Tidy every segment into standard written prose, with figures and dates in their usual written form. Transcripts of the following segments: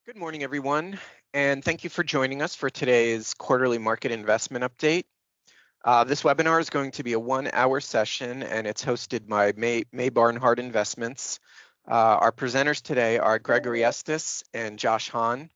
Good morning, everyone, and thank you for joining us for today's quarterly market investment update. This webinar is going to be a 1-hour session, and it's hosted by May Barnhart Investments. Our presenters today are Gregory Estes and Josh Hahn.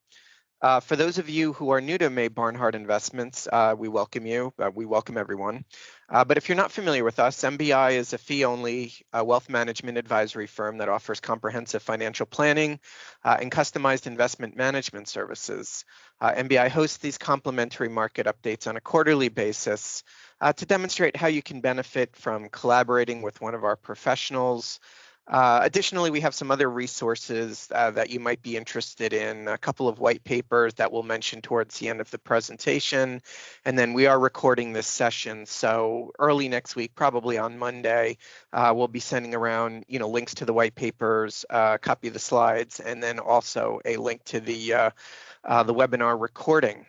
For those of you who are new to May Barnhart Investments, we welcome you. We welcome everyone. But if you're not familiar with us, MBI is a fee-only wealth management advisory firm that offers comprehensive financial planning and customized investment management services. MBI hosts these complimentary market updates on a quarterly basis to demonstrate how you can benefit from collaborating with one of our professionals. Additionally, we have some other resources that you might be interested in, a couple of white papers that we'll mention towards the end of the presentation. And then we are recording this session, so early next week, probably on Monday, we'll be sending around links to the white papers, a copy of the slides, and then also a link to the webinar recording.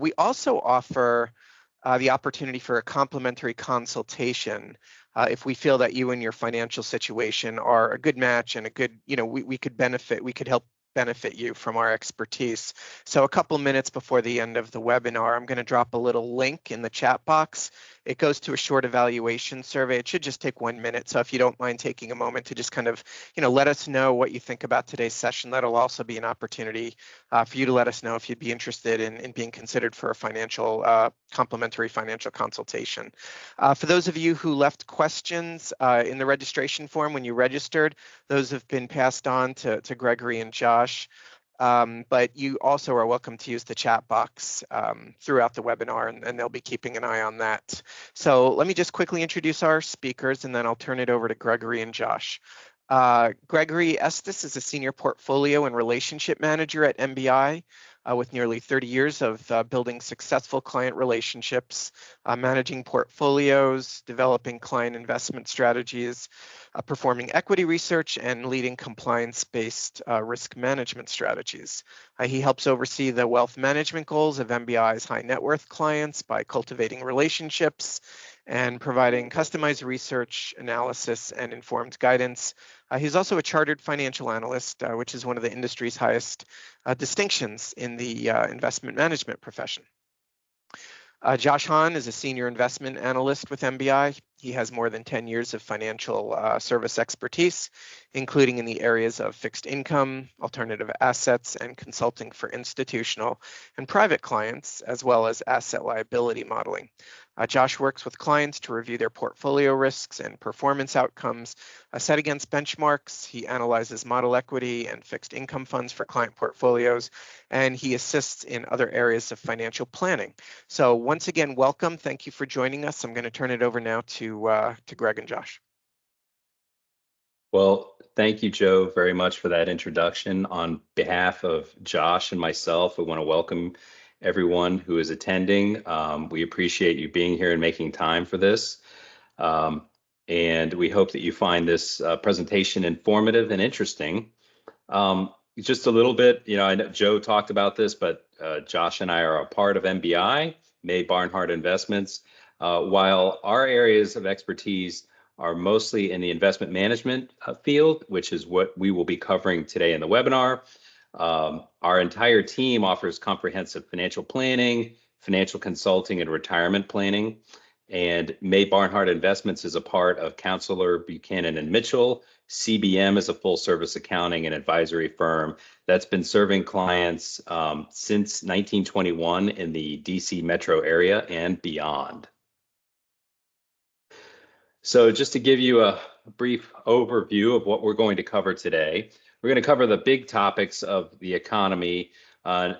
We also offer the opportunity for a complimentary consultation if we feel that you and your financial situation are a good match and a good, we could help benefit you from our expertise. So a couple minutes before the end of the webinar, I'm going to drop a little link in the chat box. It goes to a short evaluation survey. It should just take 1 minute. So if you don't mind taking a moment to just kind of, let us know what you think about today's session, that'll also be an opportunity for you to let us know if you'd be interested in being considered for a complimentary financial consultation. For those of you who left questions in the registration form when you registered, those have been passed on to Gregory and Josh. But you also are welcome to use the chat box throughout the webinar, and they'll be keeping an eye on that. So let me just quickly introduce our speakers, and then I'll turn it over to Gregory and Josh. Gregory Estes is a senior portfolio and relationship manager at MBI with nearly 30 years of building successful client relationships, managing portfolios, developing client investment strategies, performing equity research, and leading compliance-based risk management strategies. He helps oversee the wealth management goals of MBI's high net worth clients by cultivating relationships and providing customized research, analysis, and informed guidance. He's also a chartered financial analyst, which is one of the industry's highest distinctions in the investment management profession. Josh Hahn is a senior investment analyst with MBI. He has more than 10 years of financial service expertise, including in the areas of fixed income, alternative assets, and consulting for institutional and private clients, as well as asset liability modeling. Josh works with clients to review their portfolio risks and performance outcomes set against benchmarks. He analyzes model equity and fixed income funds for client portfolios, and he assists in other areas of financial planning. So once again, welcome. Thank you for joining us. I'm going to turn it over now to Greg and Josh. Well, thank you, Joe, very much for that introduction. On behalf of Josh and myself, I want to welcome everyone who is attending. We appreciate you being here and making time for this. And we hope that you find this presentation informative and interesting. Just a little bit, I know Joe talked about this, but Josh and I are a part of MBI, May Barnhart Investments. While our areas of expertise are mostly in the investment management field, which is what we will be covering today in the webinar, our entire team offers comprehensive financial planning, financial consulting, and retirement planning. And May Barnhart Investments is a part of Counselor Buchanan and Mitchell. CBM is a full service accounting and advisory firm that's been serving clients since 1921 in the DC metro area and beyond. So just to give you a brief overview of what we're going to cover today, we're going to cover the big topics of the economy,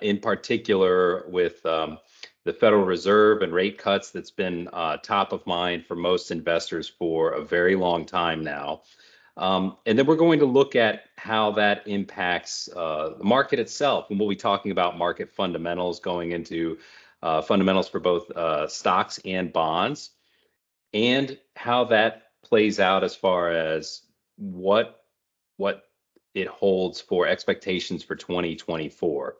in particular with the Federal Reserve and rate cuts that's been top of mind for most investors for a very long time now. And then we're going to look at how that impacts the market itself. And we'll be talking about market fundamentals, going into fundamentals for both stocks and bonds, and how that plays out as far as what it holds for expectations for 2024.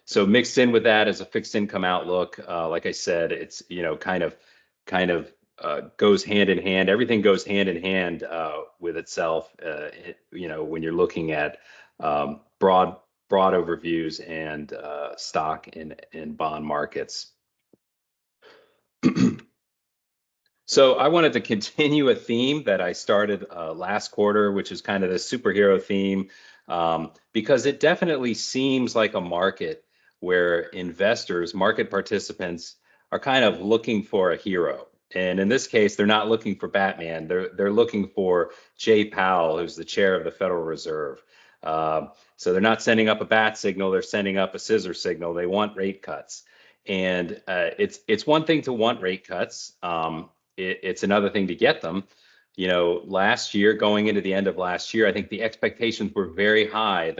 So mixed in with that is a fixed income outlook. Like I said, it's kind of goes hand in hand. Everything goes hand in hand with itself. When you're looking at broad broad overviews and stock and bond markets. So I wanted to continue a theme that I started last quarter, which is kind of the superhero theme, because it definitely seems like a market where investors, market participants, are kind of looking for a hero. And in this case, they're not looking for Batman. They're looking for Jay Powell, who's the chair of the Federal Reserve. So they're not sending up a bat signal; they're sending up a scissor signal. They want rate cuts, and it's one thing to want rate cuts. It's another thing to get them. Last year, going into the end of last year, I think the expectations were very high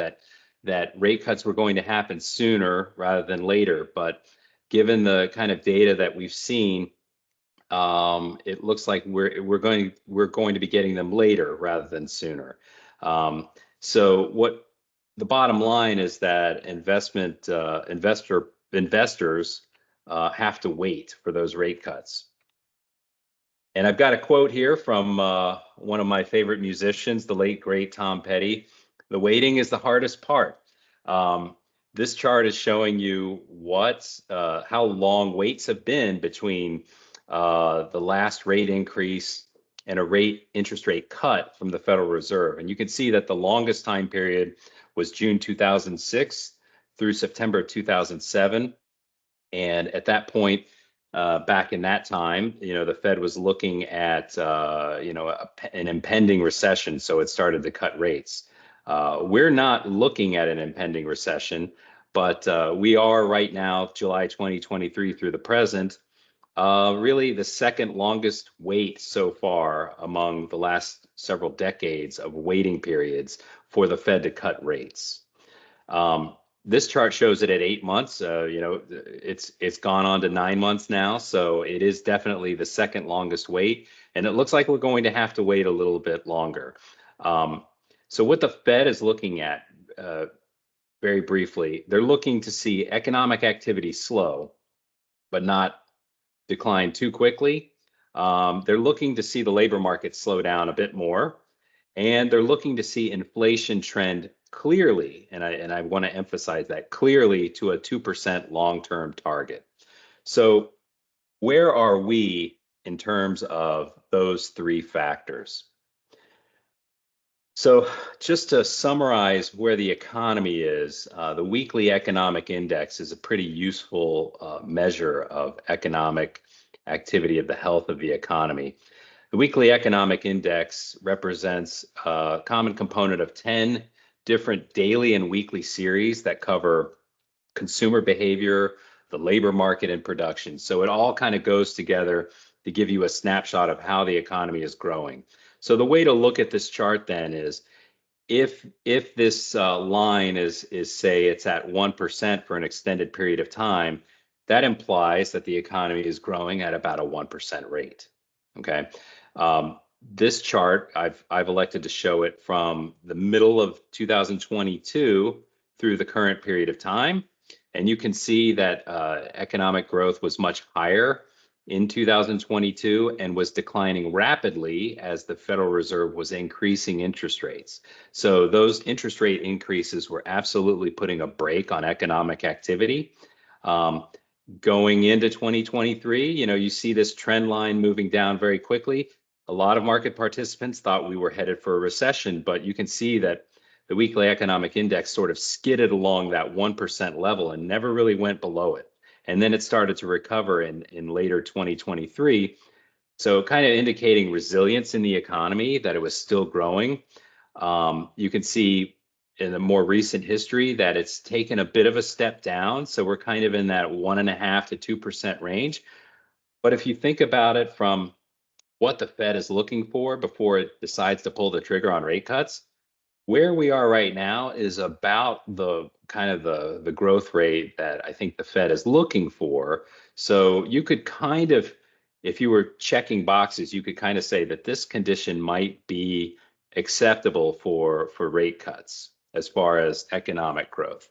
that rate cuts were going to happen sooner rather than later. But given the kind of data that we've seen, it looks like we're going to be getting them later rather than sooner. So what the bottom line is that investors have to wait for those rate cuts. And I've got a quote here from one of my favorite musicians, the late great Tom Petty. The waiting is the hardest part. This chart is showing you how long waits have been between the last rate increase and a interest rate cut from the Federal Reserve. And you can see that the longest time period was June 2006 through September 2007. And at that point, back in that time, the Fed was looking at, an impending recession, so it started to cut rates. We're not looking at an impending recession, but we are right now, July 2023 through the present, really the second longest wait so far among the last several decades of waiting periods for the Fed to cut rates. This chart shows it at 8 months. It's gone on to 9 months now, so it is definitely the second longest wait, and it looks like we're going to have to wait a little bit longer. So what the Fed is looking at, very briefly, they're looking to see economic activity slow, but not decline too quickly. They're looking to see the labor market slow down a bit more, and they're looking to see inflation trend clearly, and I want to emphasize that, clearly to a 2% long-term target. So where are we in terms of those three factors? So just to summarize where the economy is, the weekly economic index is a pretty useful measure of economic activity, of the health of the economy. The weekly economic index represents a common component of 10 different daily and weekly series that cover consumer behavior, the labor market, and production. So it all kind of goes together to give you a snapshot of how the economy is growing. So the way to look at this chart then is if this line is say it's at 1% for an extended period of time, that implies that the economy is growing at about a 1% rate. Okay. This chart, I've elected to show it from the middle of 2022 through the current period of time. And you can see that economic growth was much higher in 2022 and was declining rapidly as the Federal Reserve was increasing interest rates. So those interest rate increases were absolutely putting a brake on economic activity. Going into 2023, you see this trend line moving down very quickly. A lot of market participants thought we were headed for a recession, but you can see that the weekly economic index sort of skidded along that 1% level and never really went below it. And then it started to recover in later 2023. So kind of indicating resilience in the economy, that it was still growing. You can see in the more recent history that it's taken a bit of a step down. So we're kind of in that 1.5% to 2% range. But if you think about it from what the Fed is looking for before it decides to pull the trigger on rate cuts, where we are right now is about the kind of the growth rate that I think the Fed is looking for. So you could kind of, if you were checking boxes, you could kind of say that this condition might be acceptable for rate cuts as far as economic growth.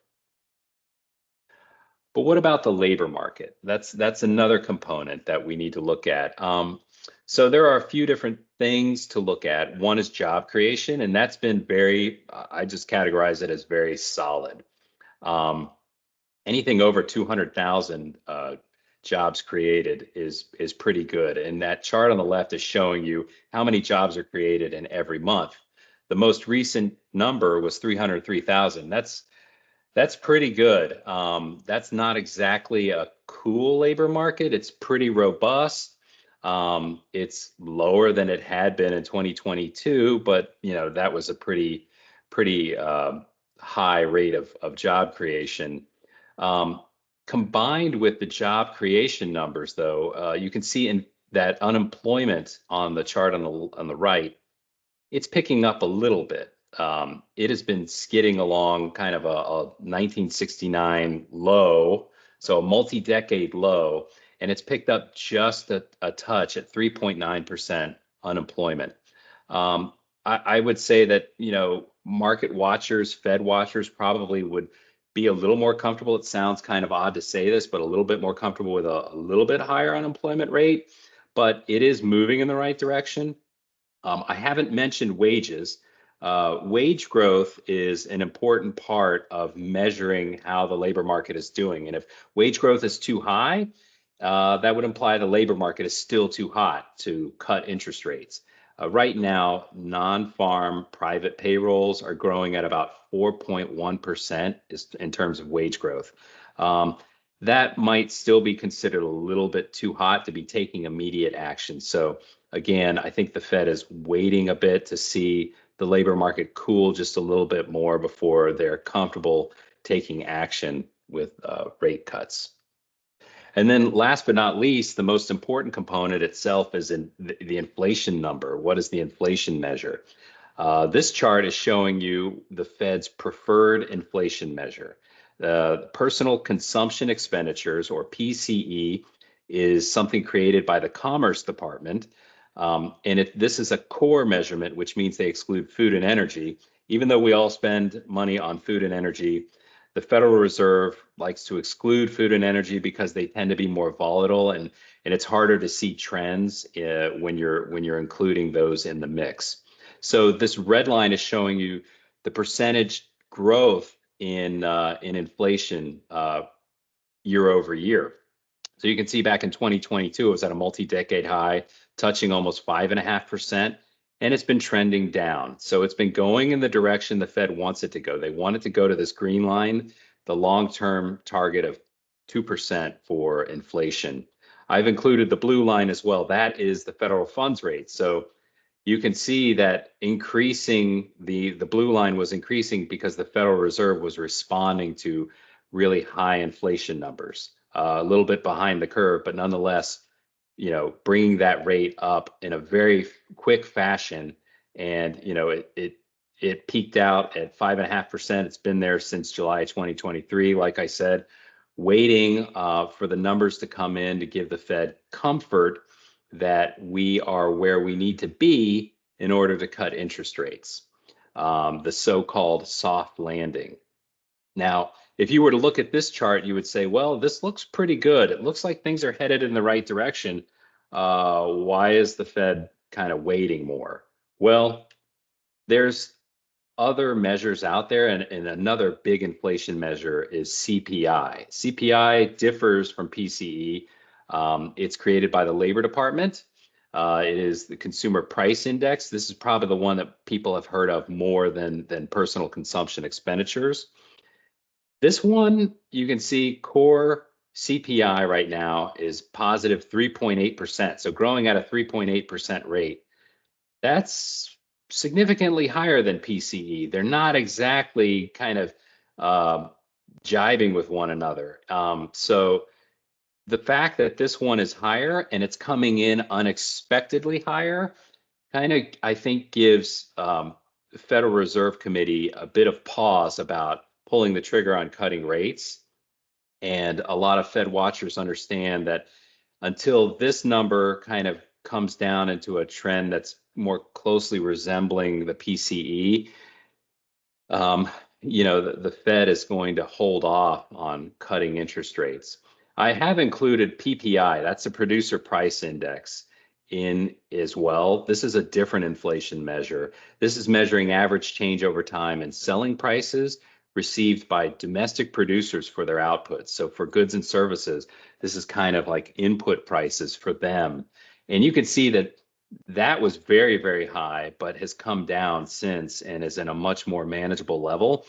But what about the labor market? That's another component that we need to look at. So there are a few different things to look at. One is job creation, and that's been I just categorize it as very solid. Anything over 200,000 jobs created is pretty good. And that chart on the left is showing you how many jobs are created in every month. The most recent number was 303,000. That's pretty good. That's not exactly a cool labor market. It's pretty robust. It's lower than it had been in 2022, but that was a pretty high rate of job creation. Um, Combined with the job creation numbers, though, you can see in that unemployment on the chart on the right, it's picking up a little bit. It has been skidding along kind of a 1969 low, so a multi-decade low, and it's picked up just a touch at 3.9% unemployment. I would say that, market watchers, Fed watchers probably would be a little more comfortable. It sounds kind of odd to say this, but a little bit more comfortable with a little bit higher unemployment rate, but it is moving in the right direction. I haven't mentioned wages. Wage growth is an important part of measuring how the labor market is doing. And if wage growth is too high, that would imply the labor market is still too hot to cut interest rates. Right now, non-farm private payrolls are growing at about 4.1% in terms of wage growth. That might still be considered a little bit too hot to be taking immediate action. So again, I think the Fed is waiting a bit to see the labor market cool just a little bit more before they're comfortable taking action with rate cuts. And then last but not least, the most important component itself is in the inflation number. What is the inflation measure? This chart is showing you the Fed's preferred inflation measure. Personal consumption expenditures, or PCE, is something created by the Commerce Department. And this is a core measurement, which means they exclude food and energy. Even though we all spend money on food and energy, the Federal Reserve likes to exclude food and energy because they tend to be more volatile, and it's harder to see trends when you're including those in the mix. So this red line is showing you the percentage growth in inflation year over year. So you can see back in 2022, it was at a multi-decade high, touching almost 5.5%, and it's been trending down. So it's been going in the direction the Fed wants it to go. They want it to go to this green line, the long-term target of 2% for inflation. I've included the blue line as well. That is the federal funds rate. So you can see that increasing the blue line was increasing because the Federal Reserve was responding to really high inflation numbers, a little bit behind the curve, but nonetheless, bringing that rate up in a very quick fashion. And it peaked out at 5.5%. It's been there since July 2023. Like I said, waiting for the numbers to come in to give the Fed comfort that we are where we need to be in order to cut interest rates, the so-called soft landing. Now, if you were to look at this chart, you would say, well, this looks pretty good. It looks like things are headed in the right direction. Why is the Fed kind of waiting more? Well, there's other measures out there, and another big inflation measure is CPI. CPI differs from PCE. It's created by the Labor Department. It is the Consumer Price Index. This is probably the one that people have heard of more than personal consumption expenditures. This one, you can see core CPI right now is positive 3.8%. So growing at a 3.8% rate. That's significantly higher than PCE. They're not exactly kind of jiving with one another. So the fact that this one is higher and it's coming in unexpectedly higher kind of, I think, gives the Federal Reserve Committee a bit of pause about pulling the trigger on cutting rates. And a lot of Fed watchers understand that until this number kind of comes down into a trend that's more closely resembling the PCE, the Fed is going to hold off on cutting interest rates. I have included PPI, that's a producer price index, in as well. This is a different inflation measure. This is measuring average change over time in selling prices received by domestic producers for their outputs. So for goods and services, this is kind of like input prices for them. And you can see that that was very, very high, but has come down since and is in a much more manageable level.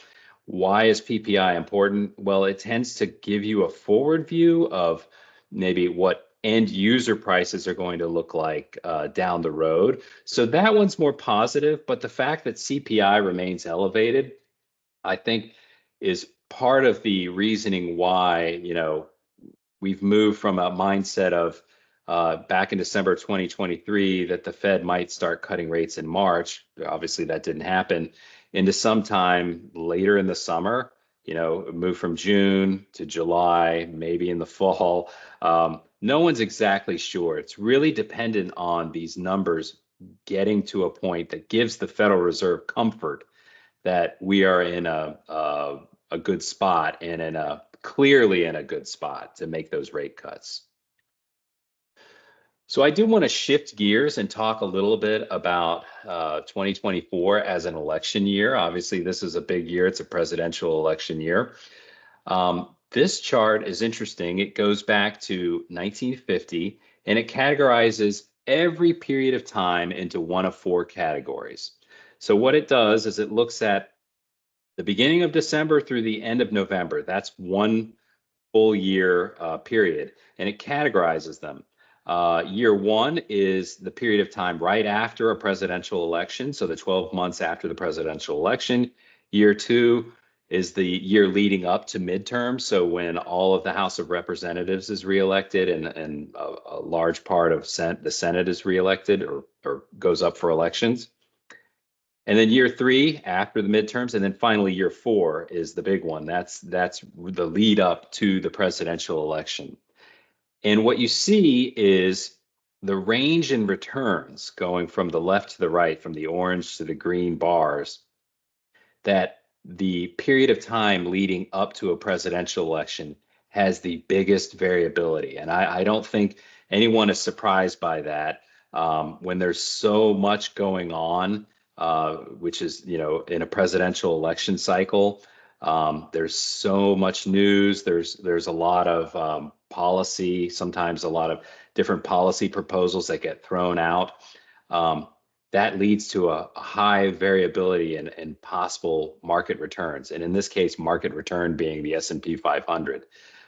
Why is PPI important? Well, it tends to give you a forward view of maybe what end user prices are going to look like down the road. So that one's more positive, but the fact that CPI remains elevated, I think, is part of the reasoning why, we've moved from a mindset of back in December 2023 that the Fed might start cutting rates in March. Obviously, that didn't happen. Into sometime later in the summer, move from June to July, maybe in the fall. No one's exactly sure. It's really dependent on these numbers getting to a point that gives the Federal Reserve comfort that we are in a good spot and clearly in a good spot to make those rate cuts. So I do want to shift gears and talk a little bit about 2024 as an election year. Obviously, this is a big year. It's a presidential election year. This chart is interesting. It goes back to 1950, and it categorizes every period of time into one of four categories. So what it does is it looks at the beginning of December through the end of November. That's one full year period, and it categorizes them. Year one is the period of time right after a presidential election, so the 12 months after the presidential election. Year two is the year leading up to midterms, so when all of the House of Representatives is reelected and a large part of the Senate is reelected or goes up for elections. And then year three after the midterms, and then finally year four is the big one. That's the lead up to the presidential election. And what you see is the range in returns going from the left to the right, from the orange to the green bars, that the period of time leading up to a presidential election has the biggest variability. And I don't think anyone is surprised by that when there's so much going on, which is, in a presidential election cycle. There's so much news. There's a lot of policy, sometimes a lot of different policy proposals that get thrown out. That leads to a high variability in possible market returns. And in this case, market return being the S&P 500.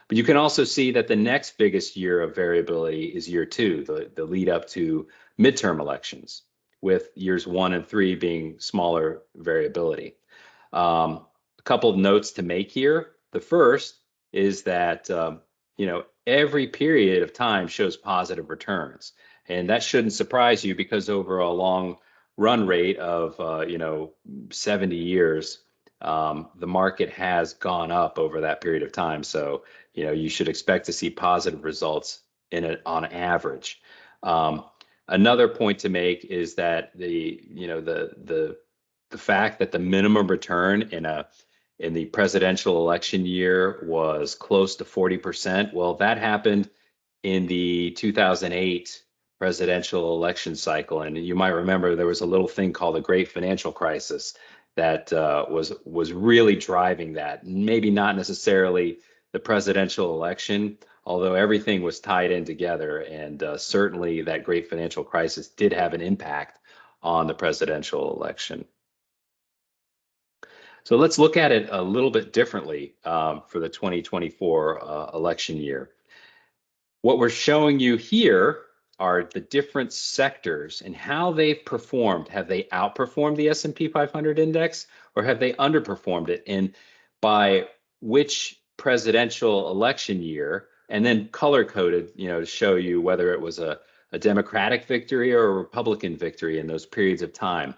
But you can also see that the next biggest year of variability is year two, the lead up to midterm elections, with years 1 and 3 being smaller variability. A couple of notes to make here. The first is that every period of time shows positive returns, and that shouldn't surprise you because over a long run rate of 70 years, the market has gone up over that period of time. So you should expect to see positive results in it on average. Another point to make is that the fact that the minimum return in the presidential election year was close to 40%. Well, that happened in the 2008 presidential election cycle, and you might remember there was a little thing called the Great Financial Crisis that was really driving that. Maybe not necessarily the presidential election, although everything was tied in together, and certainly that great financial crisis did have an impact on the presidential election. So let's look at it a little bit differently for the 2024 election year. What we're showing you here are the different sectors and how they've performed. Have they outperformed the S&P 500 index, or have they underperformed it? And by which presidential election year, and then color coded, to show you whether it was a Democratic victory or a Republican victory in those periods of time.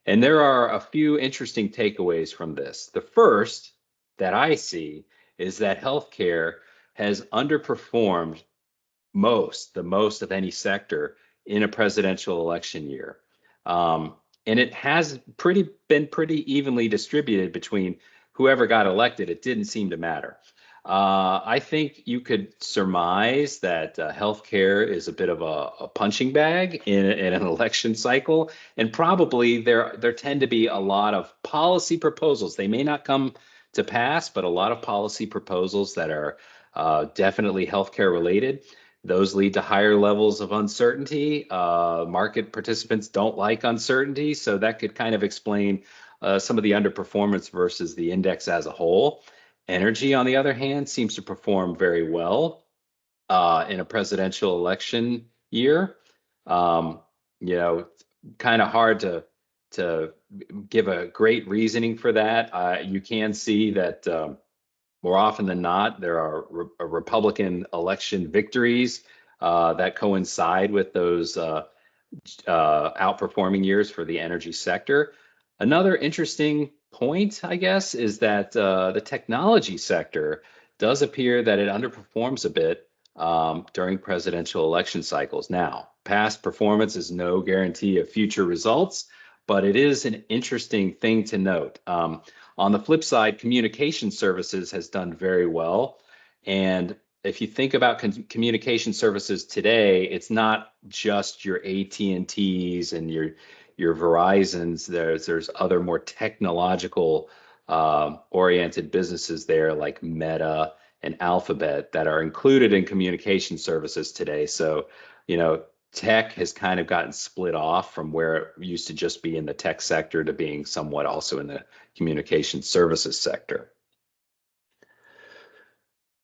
And there are a few interesting takeaways from this. The first that I see is that healthcare has underperformed the most of any sector in a presidential election year. And it has been pretty evenly distributed between whoever got elected. It didn't seem to matter. I think you could surmise that healthcare is a bit of a punching bag in an election cycle, and probably there tend to be a lot of policy proposals. They may not come to pass, but a lot of policy proposals that are definitely healthcare related. Those lead to higher levels of uncertainty. Market participants don't like uncertainty, so that could kind of explain some of the underperformance versus the index as a whole. Energy, on the other hand, seems to perform very well in a presidential election year. You know, kind of hard to give a great reasoning for that. You can see that more often than not, there are Republican election victories that coincide with those outperforming years for the energy sector. Another interesting point, I guess, is that the technology sector does appear that it underperforms a bit during presidential election cycles. Now, past performance is no guarantee of future results, but it is an interesting thing to note. On the flip side, communication services has done very well. And if you think about communication services today, it's not just your AT&Ts and your Verizons. There's other more technological oriented businesses there like Meta and Alphabet that are included in communication services today. So, tech has kind of gotten split off from where it used to just be in the tech sector to being somewhat also in the communication services sector.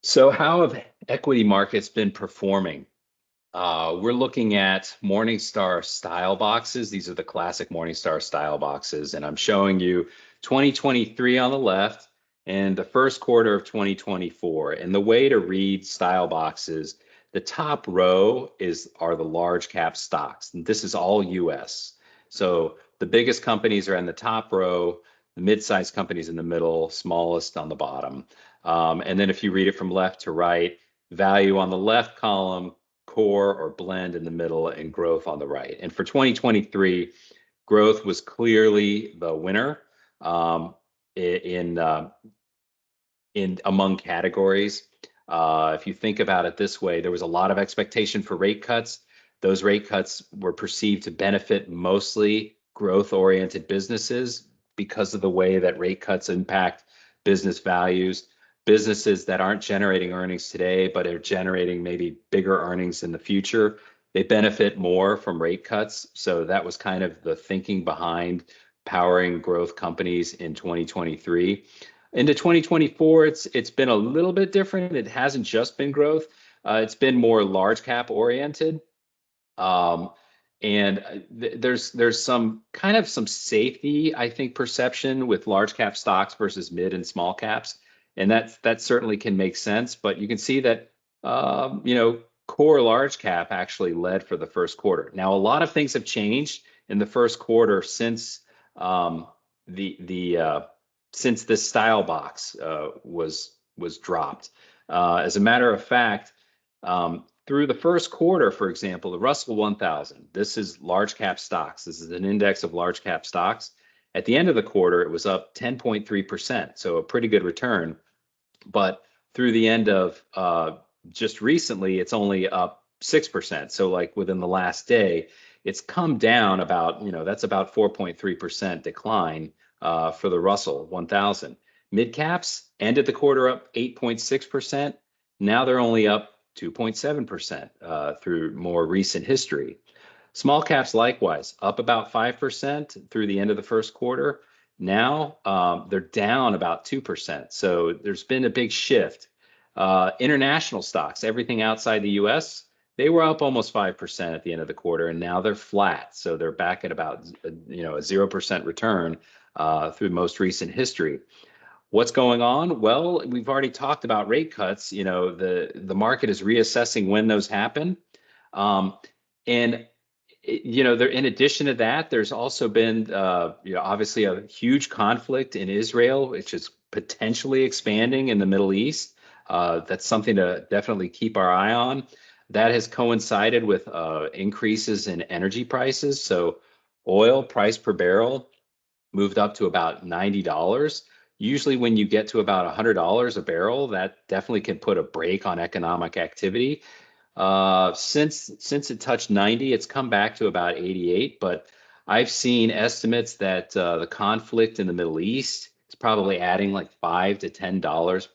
So how have equity markets been performing? We're looking at Morningstar style boxes. These are the classic Morningstar style boxes, and I'm showing you 2023 on the left and the first quarter of 2024. And the way to read style boxes, the top row are the large cap stocks. And this is all US. So the biggest companies are in the top row, the mid-sized companies in the middle, smallest on the bottom. And then if you read it from left to right, value on the left column, core or blend in the middle, and growth on the right. And for 2023, growth was clearly the winner in among categories. If you think about it this way, there was a lot of expectation for rate cuts. Those rate cuts were perceived to benefit mostly growth-oriented businesses because of the way that rate cuts impact business values. Businesses that aren't generating earnings today, but are generating maybe bigger earnings in the future, they benefit more from rate cuts. So that was kind of the thinking behind powering growth companies in 2023. Into 2024, it's been a little bit different. It hasn't just been growth. It's been more large cap oriented. And there's some safety, I think, perception with large cap stocks versus mid and small caps. And that certainly can make sense, but you can see that core large cap actually led for the first quarter. Now, a lot of things have changed in the first quarter since since this style box was dropped. As a matter of fact, through the first quarter, for example, the Russell 1000, this is large cap stocks. This is an index of large cap stocks. At the end of the quarter, it was up 10.3%, so a pretty good return. But through the end of just recently, it's only up 6%. So like within the last day, it's come down about, that's about 4.3% decline for the Russell 1000. Mid caps ended the quarter up 8.6%. Now they're only up 2.7% through more recent history. Small caps likewise up about 5% through the end of the first quarter. Now they're down about 2%. So there's been a big shift. International stocks, everything outside the US, they were up almost 5% at the end of the quarter, and now they're flat. So they're back at about a 0% return through most recent history. What's going on? Well, we've already talked about rate cuts. The market is reassessing when those happen. And there, in addition to that, there's also been, obviously a huge conflict in Israel, which is potentially expanding in the Middle East. That's something to definitely keep our eye on. That has coincided with increases in energy prices. So oil price per barrel moved up to about $90. Usually when you get to about $100 a barrel, that definitely can put a brake on economic activity. Since it touched 90, it's come back to about 88, but I've seen estimates that the conflict in the Middle East It's probably adding like $5 to $10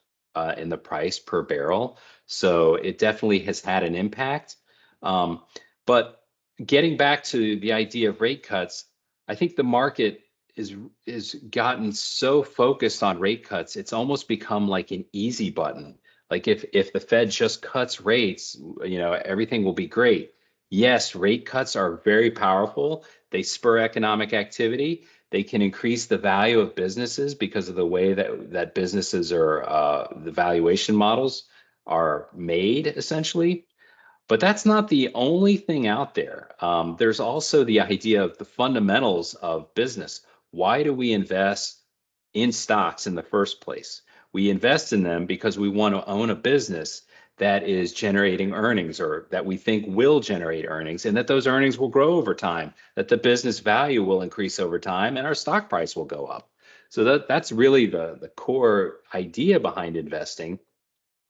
in the price per barrel. So it definitely has had an impact. Um, but getting back to the idea of rate cuts, I think the market is gotten so focused on rate cuts, it's almost become like an easy button. Like if the Fed just cuts rates, everything will be great. Yes, rate cuts are very powerful. They spur economic activity. They can increase the value of businesses because of the way that businesses are, the valuation models are made essentially. But that's not the only thing out there. There's also the idea of the fundamentals of business. Why do we invest in stocks in the first place? We invest in them because we want to own a business that is generating earnings or that we think will generate earnings and that those earnings will grow over time, that the business value will increase over time and our stock price will go up. So that's really the core idea behind investing.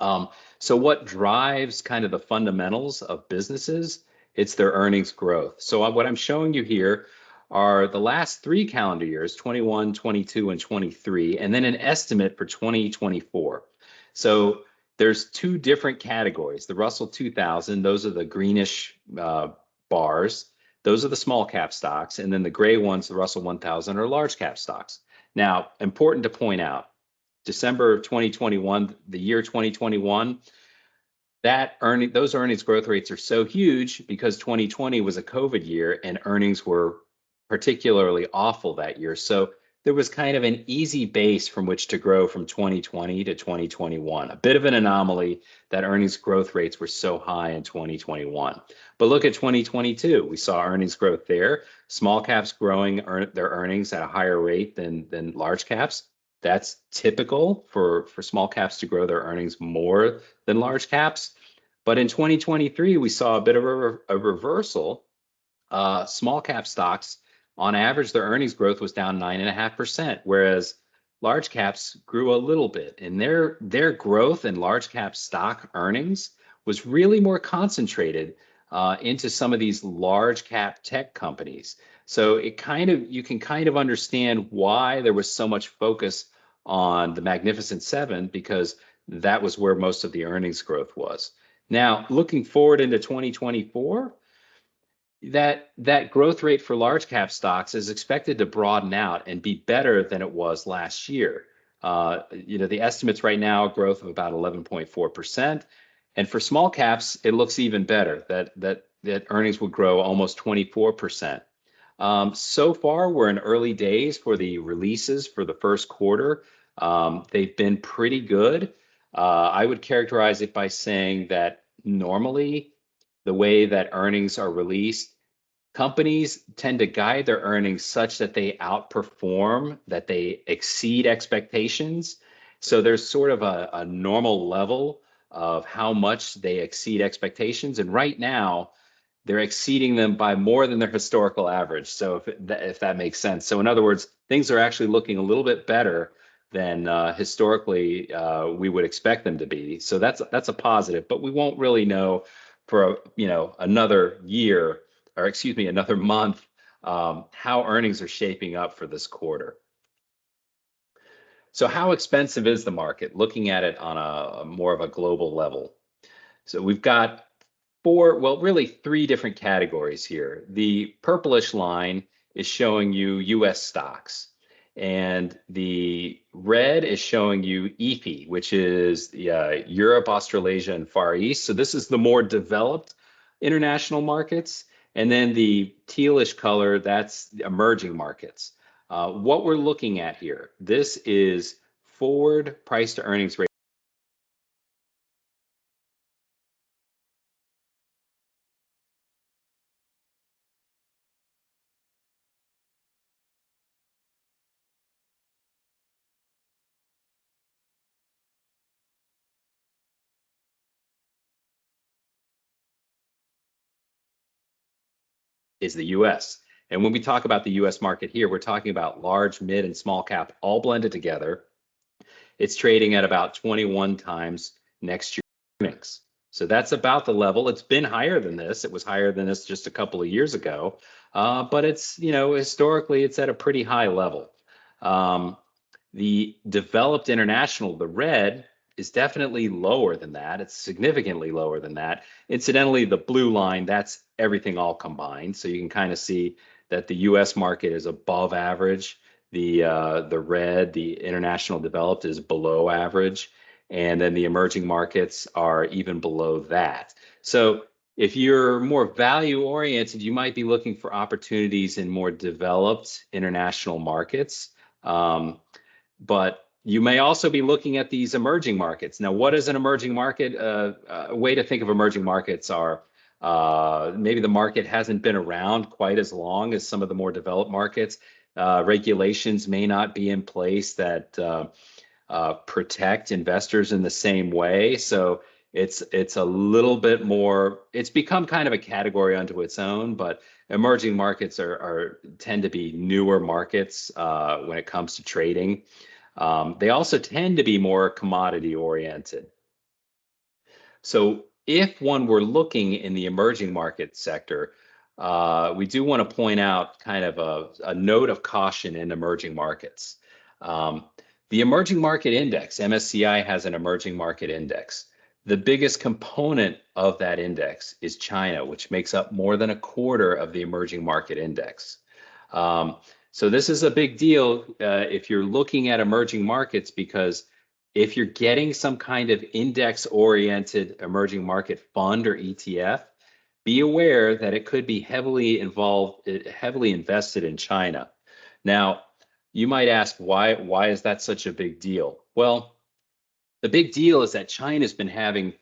Um, so what drives kind of the fundamentals of businesses? It's their earnings growth. So what I'm showing you here are the last 3 calendar years, 21, 22, and 23, and then an estimate for 2024. So there's two different categories. The Russell 2000, those are the greenish bars. Those are the small cap stocks. And then the gray ones, the Russell 1000, are large cap stocks. Now, important to point out, December of 2021, the year 2021, those earnings growth rates are so huge because 2020 was a COVID year and earnings were particularly awful that year. So there was kind of an easy base from which to grow from 2020 to 2021. A bit of an anomaly that earnings growth rates were so high in 2021. But look at 2022. We saw earnings growth there. Small caps growing their earnings at a higher rate than large caps. That's typical for small caps to grow their earnings more than large caps. But in 2023, we saw a bit of a reversal. Small cap stocks, on average, their earnings growth was down 9.5%, whereas large caps grew a little bit. And their growth in large cap stock earnings was really more concentrated into some of these large cap tech companies. So you can kind of understand why there was so much focus on the Magnificent Seven, because that was where most of the earnings growth was. Now, looking forward into 2024, that growth rate for large cap stocks is expected to broaden out and be better than it was last year. The estimates right now, growth of about 11.4%. And for small caps, it looks even better, that earnings would grow almost 24%. So far, we're in early days for the releases for the first quarter. They've been pretty good. I would characterize it by saying that normally the way that earnings are released, companies tend to guide their earnings such that they outperform, that they exceed expectations. So there's sort of a normal level of how much they exceed expectations. And right now, they're exceeding them by more than their historical average. So if that makes sense. So in other words, things are actually looking a little bit better than historically we would expect them to be. So that's a positive, but we won't really know for another year, or excuse me, another month, how earnings are shaping up for this quarter. So how expensive is the market? Looking at it on a more of a global level. So we've got really three different categories here. The purplish line is showing you US stocks, and the red is showing you EAFE, which is Europe, Australasia, and Far East. So this is the more developed international markets. And then the tealish color, that's emerging markets. What we're looking at here, this is forward price to earnings rate is the US. And when we talk about the US market here, we're talking about large, mid, and small cap all blended together. It's trading at about 21 times next year's earnings. So that's about the level. It's been higher than this. It was higher than this just a couple of years ago. But it's, historically, it's at a pretty high level. The developed international, the red, is definitely lower than that. It's significantly lower than that. Incidentally, the blue line, that's everything all combined. So you can kind of see that the US market is above average. The red, the international developed, is below average. And then the emerging markets are even below that. So if you're more value oriented, you might be looking for opportunities in more developed international markets. But you may also be looking at these emerging markets. Now, what is an emerging market? A way to think of emerging markets are maybe the market hasn't been around quite as long as some of the more developed markets. Regulations may not be in place that protect investors in the same way. So it's a little bit more, it's become kind of a category unto its own, but emerging markets are tend to be newer markets when it comes to trading. They also tend to be more commodity oriented. So if one were looking in the emerging market sector, we do want to point out kind of a note of caution in emerging markets. The emerging market index, MSCI has an emerging market index. The biggest component of that index is China, which makes up more than a quarter of the emerging market index. So this is a big deal if you're looking at emerging markets, because if you're getting some kind of index-oriented emerging market fund or ETF, be aware that it could be heavily invested in China. Now, you might ask, why is that such a big deal? Well, the big deal is that China's been having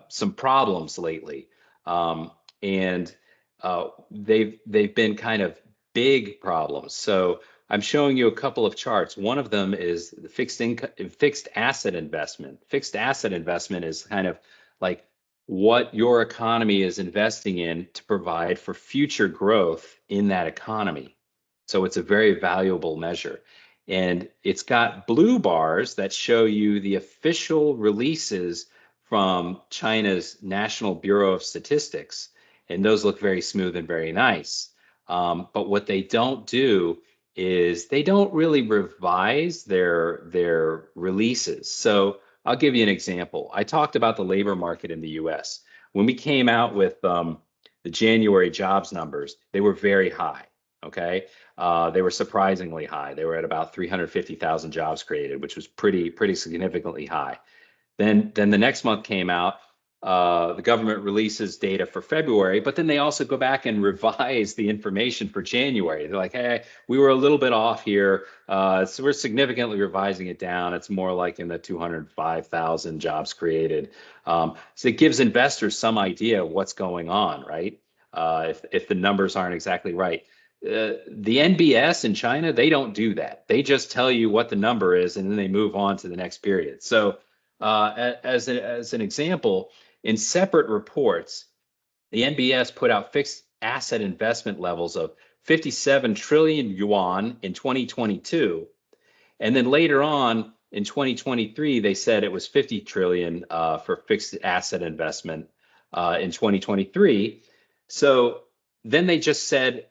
some problems lately, and they've been kind of big problems. So I'm showing you a couple of charts. One of them is the fixed asset investment. Fixed asset investment is kind of like what your economy is investing in to provide for future growth in that economy. So it's a very valuable measure. And it's got blue bars that show you the official releases from China's National Bureau of Statistics. And those look very smooth and very nice. But what they don't do is they don't really revise their releases. So I'll give you an example. I talked about the labor market in the US. When we came out with the January jobs numbers, they were very high, okay? They were surprisingly high. They were at about 350,000 jobs created, which was pretty significantly high. Then the next month came out. The government releases data for February, but then they also go back and revise the information for January. They're like, hey, we were a little bit off here, so we're significantly revising it down. It's more like in the 205,000 jobs created. So it gives investors some idea of what's going on, right? If the numbers aren't exactly right. The NBS in China, they don't do that. They just tell you what the number is, and then they move on to the next period. So as an example, in separate reports, the NBS put out fixed asset investment levels of 57 trillion yuan in 2022. And then later on in 2023, they said it was 50 trillion for fixed asset investment in 2023. So then they just said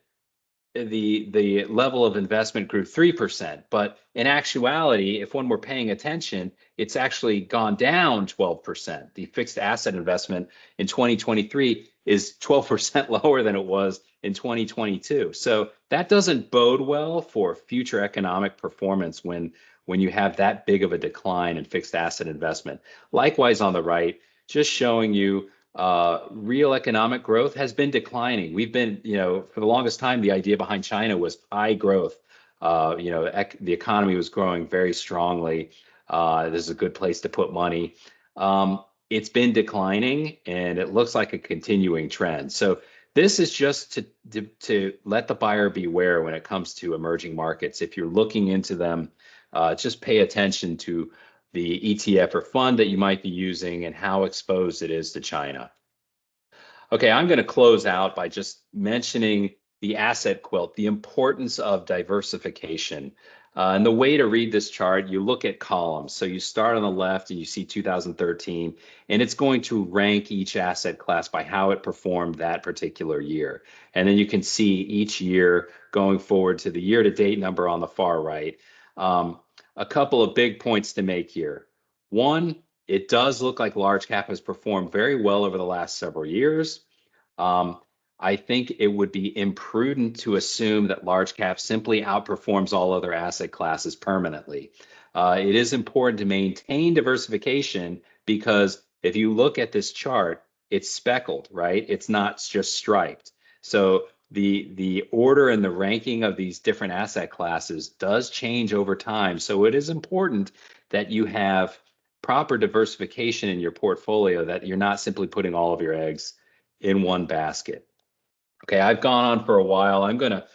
the level of investment grew 3%, but in actuality, if one were paying attention, it's actually gone down 12%. The fixed asset investment in 2023 is 12% lower than it was in 2022. So that doesn't bode well for future economic performance when you have that big of a decline in fixed asset investment. Likewise, on the right, just showing you real economic growth has been declining. We've been, for the longest time, the idea behind China was high growth. The economy was growing very strongly. This is a good place to put money. It's been declining, and it looks like a continuing trend. So this is just to let the buyer beware when it comes to emerging markets. If you're looking into them, just pay attention to the ETF or fund that you might be using and how exposed it is to China. Okay, I'm going to close out by just mentioning the asset quilt, the importance of diversification. And the way to read this chart, you look at columns. So you start on the left and you see 2013, and it's going to rank each asset class by how it performed that particular year. And then you can see each year going forward to the year-to-date number on the far right. a couple of big points to make here. One, it does look like large cap has performed very well over the last several years. I think it would be imprudent to assume that large cap simply outperforms all other asset classes permanently. It is important to maintain diversification because if you look at this chart, it's speckled, right? It's not just striped. So the order and the ranking of these different asset classes does change over time. So it is important that you have proper diversification in your portfolio, that you're not simply putting all of your eggs in one basket. Okay, I've gone on for a while. I'm going to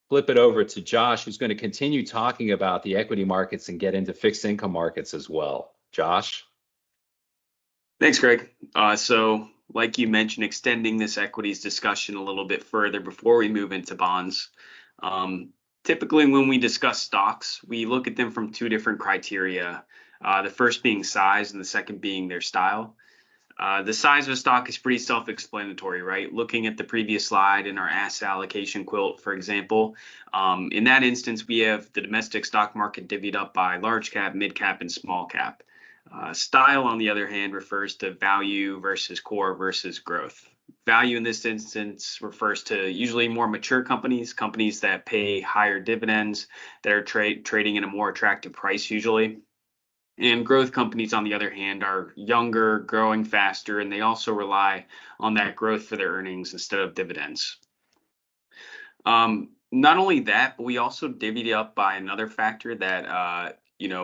flip it over to Josh, who's going to continue talking about the equity markets and get into fixed income markets as well. Josh? Thanks, Greg. So like you mentioned, extending this equities discussion a little bit further before we move into bonds. Typically, when we discuss stocks, we look at them from two different criteria. The first being size and the second being their style. The size of a stock is pretty self-explanatory, right? Looking at the previous slide in our asset allocation quilt, for example, in that instance, we have the domestic stock market divvied up by large cap, mid cap, and small cap. Style, on the other hand, refers to value versus core versus growth. Value in this instance refers to usually more mature companies, companies that pay higher dividends, that are trading at a more attractive price usually. And growth companies, on the other hand, are younger, growing faster, and they also rely on that growth for their earnings instead of dividends. Not only that, but we also divvied it up by another factor that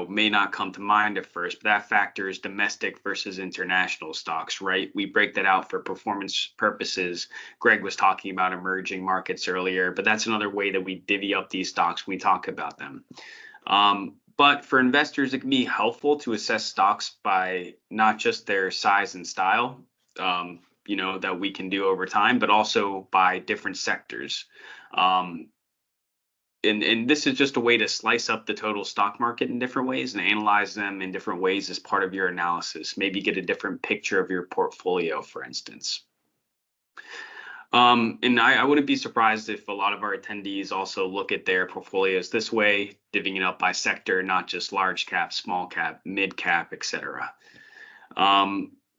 may not come to mind at first, but that factor is domestic versus international stocks, right? We break that out for performance purposes. Greg was talking about emerging markets earlier, but that's another way that we divvy up these stocks when we talk about them. But for investors, it can be helpful to assess stocks by not just their size and style, that we can do over time, but also by different sectors. And this is just a way to slice up the total stock market in different ways and analyze them in different ways as part of your analysis. Maybe get a different picture of your portfolio, for instance. And I wouldn't be surprised if a lot of our attendees also look at their portfolios this way, divvying it up by sector, not just large cap, small cap, mid cap, etc.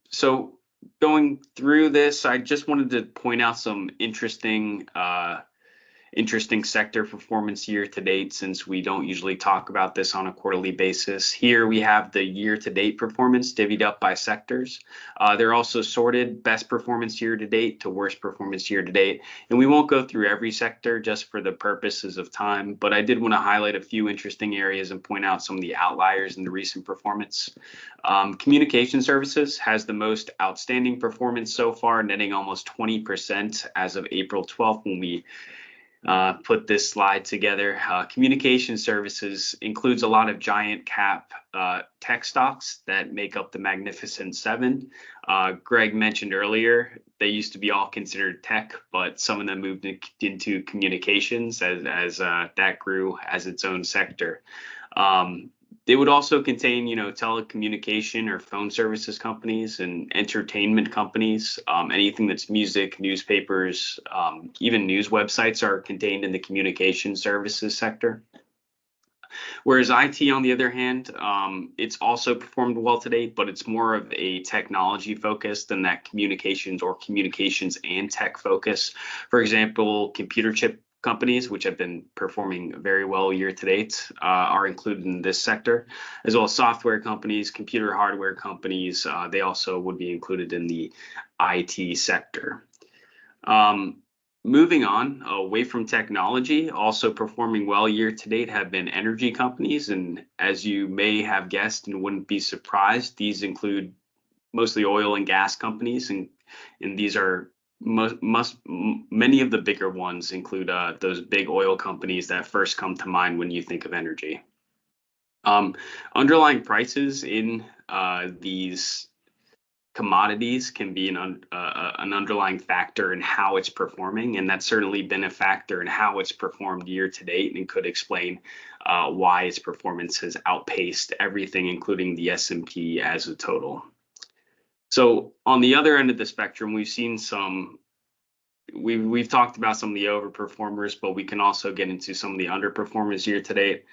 So going through this, I just wanted to point out some interesting sector performance year to date, since we don't usually talk about this on a quarterly basis. Here we have the year to date performance divvied up by sectors. They're also sorted best performance year to date to worst performance year to date. And we won't go through every sector just for the purposes of time, but I did want to highlight a few interesting areas and point out some of the outliers in the recent performance. Communication services has the most outstanding performance so far, netting almost 20% as of April 12th when we put this slide together. Communication services includes a lot of giant cap tech stocks that make up the Magnificent Seven. Greg mentioned earlier, they used to be all considered tech, but some of them moved into communications as that grew as its own sector. They would also contain, telecommunication or phone services companies and entertainment companies. Anything that's music, newspapers, even news websites are contained in the communication services sector. Whereas IT, on the other hand, it's also performed well to date, but it's more of a technology focus than that communications or communications and tech focus. For example, computer chip companies, which have been performing very well year to date, are included in this sector, as well as software companies, computer hardware companies. They also would be included in the IT sector. Moving on, away from technology, also performing well year to date have been energy companies. And as you may have guessed and wouldn't be surprised, these include mostly oil and gas companies. And these are many of the bigger ones include those big oil companies that first come to mind when you think of energy. Underlying prices in these commodities can be an underlying factor in how it's performing, and that's certainly been a factor in how it's performed year to date, and could explain why its performance has outpaced everything, including the S&P as a total. So on the other end of the spectrum, we've seen some we've talked about some of the overperformers, but we can also get into some of the underperformers year to date.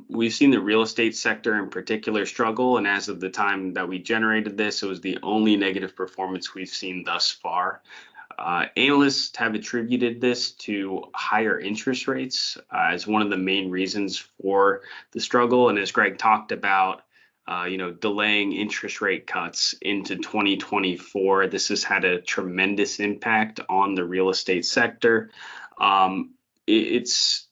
We've seen the real estate sector in particular struggle, and as of the time that we generated this, it was the only negative performance we've seen thus far. Analysts have attributed this to higher interest rates as one of the main reasons for the struggle. And as Greg talked about, delaying interest rate cuts into 2024, this has had a tremendous impact on the real estate sector. It's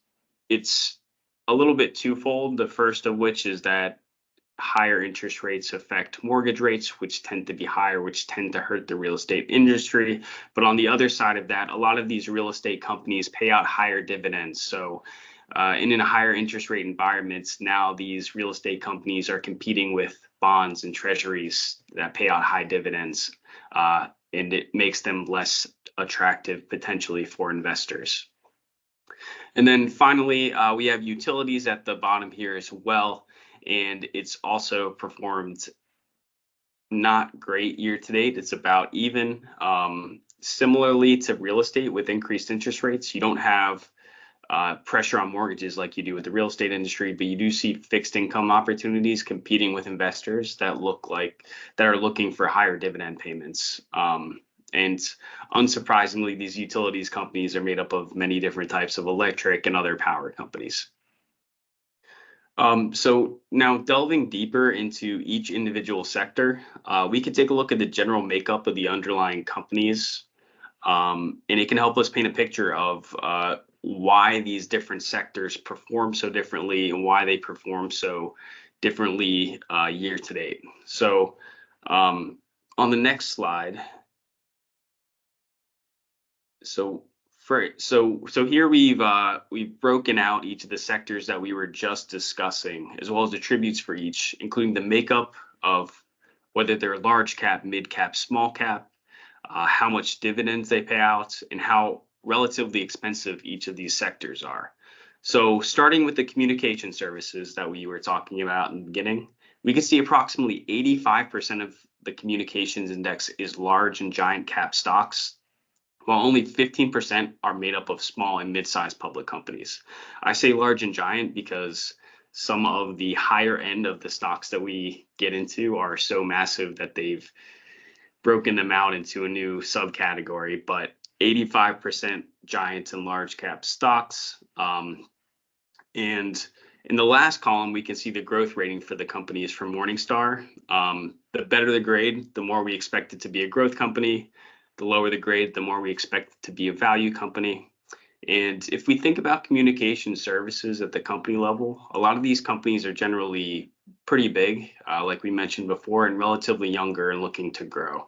a little bit twofold. The first of which is that higher interest rates affect mortgage rates, which tend to be higher, which tend to hurt the real estate industry. But on the other side of that, a lot of these real estate companies pay out higher dividends. So and in a higher interest rate environments, now these real estate companies are competing with bonds and treasuries that pay out high dividends, and it makes them less attractive potentially for investors. And then finally, we have utilities at the bottom here as well, and it's also performed not great year to date. It's about even. Similarly to real estate, with increased interest rates, you don't have pressure on mortgages like you do with the real estate industry, but you do see fixed income opportunities competing with investors that are looking for higher dividend payments. And unsurprisingly, these utilities companies are made up of many different types of electric and other power companies. So now delving deeper into each individual sector, we could take a look at the general makeup of the underlying companies, and it can help us paint a picture of why these different sectors perform so differently and why they perform so differently year to date. So on the next slide, so here we've broken out each of the sectors that we were just discussing, as well as attributes for each, including the makeup of whether they're large cap, mid cap, small cap, how much dividends they pay out, and how relatively expensive each of these sectors are. So starting with the communication services that we were talking about in the beginning, we can see approximately 85% of the communications index is large and giant cap stocks, while only 15% are made up of small and mid-sized public companies. I say large and giant because some of the higher end of the stocks that we get into are so massive that they've broken them out into a new subcategory, but 85% giant and large cap stocks. And in the last column, we can see the growth rating for the companies from Morningstar. The better the grade, the more we expect it to be a growth company. The lower the grade, the more we expect it to be a value company. And if we think about communication services at the company level, a lot of these companies are generally pretty big, like we mentioned before, and relatively younger and looking to grow.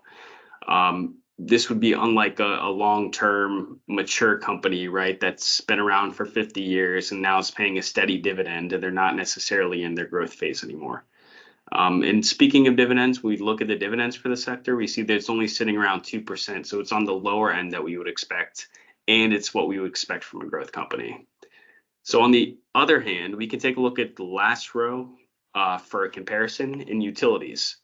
This would be unlike a long-term mature company, right, that's been around for 50 years and now is paying a steady dividend, and they're not necessarily in their growth phase anymore. And speaking of dividends, we look at the dividends for the sector, we see that it's only sitting around 2%. So it's on the lower end that we would expect, and it's what we would expect from a growth company. So on the other hand, we can take a look at the last row for a comparison in utilities.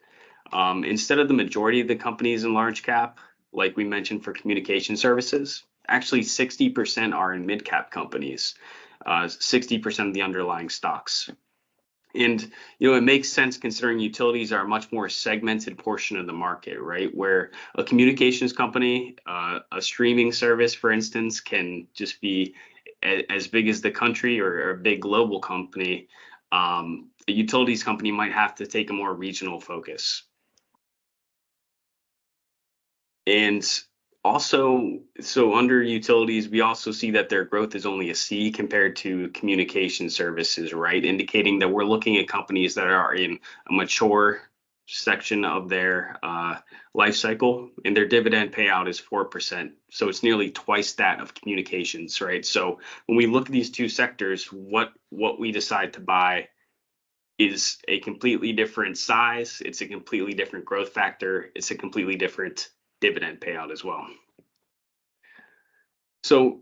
Instead of the majority of the companies in large cap, like we mentioned for communication services, actually 60% are in mid cap companies, 60% of the underlying stocks. And, it makes sense considering utilities are a much more segmented portion of the market, right? Where a communications company, a streaming service, for instance, can just be as big as the country or a big global company. A utilities company might have to take a more regional focus. And also, so under utilities, we also see that their growth is only a C compared to communication services, right? Indicating that we're looking at companies that are in a mature section of their life cycle, and their dividend payout is 4%. So it's nearly twice that of communications, right? So when we look at these two sectors, what we decide to buy is a completely different size. It's a completely different growth factor. It's a completely different dividend payout as well. So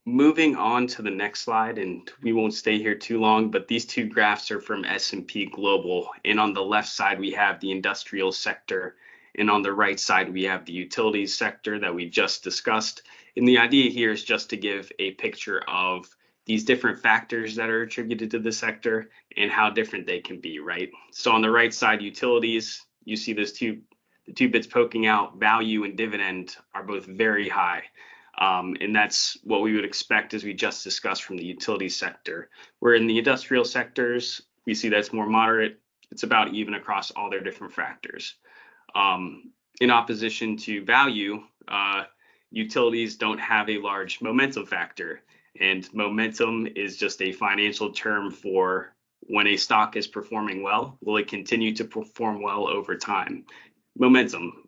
moving on to the next slide, and we won't stay here too long, but these two graphs are from S&P Global. And on the left side, we have the industrial sector, And on the right side, we have the utilities sector that we just discussed. And the idea here is just to give a picture of these different factors that are attributed to the sector and how different they can be, right? So on the right side, utilities, you see the two bits poking out, value and dividend are both very high. And that's what we would expect, as we just discussed, from the utility sector. Where in the industrial sectors, we see that's more moderate. It's about even across all their different factors. In opposition to value, utilities don't have a large momentum factor. And momentum is just a financial term for when a stock is performing well, will it continue to perform well over time? Momentum,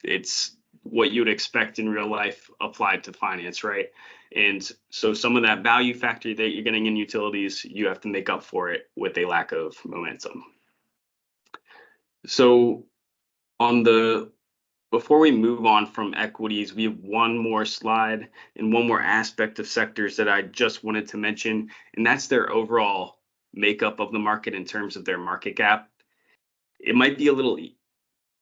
it's what you would expect in real life applied to finance, right? And so some of that value factor that you're getting in utilities, you have to make up for it with a lack of momentum. So before we move on from equities, we have one more slide and one more aspect of sectors that I just wanted to mention, and that's their overall makeup of the market in terms of their market cap. It might be a little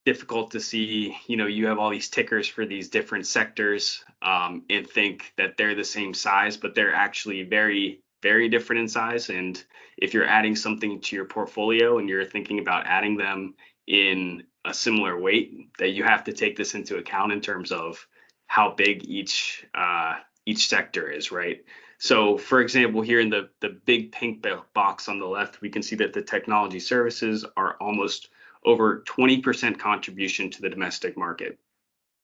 difficult to see, you have all these tickers for these different sectors and think that they're the same size, but they're actually very, very different in size. And if you're adding something to your portfolio and you're thinking about adding them in a similar weight, that you have to take this into account in terms of how big each sector is, right? So for example, here in the big pink box on the left, we can see that the technology services are almost over 20% contribution to the domestic market,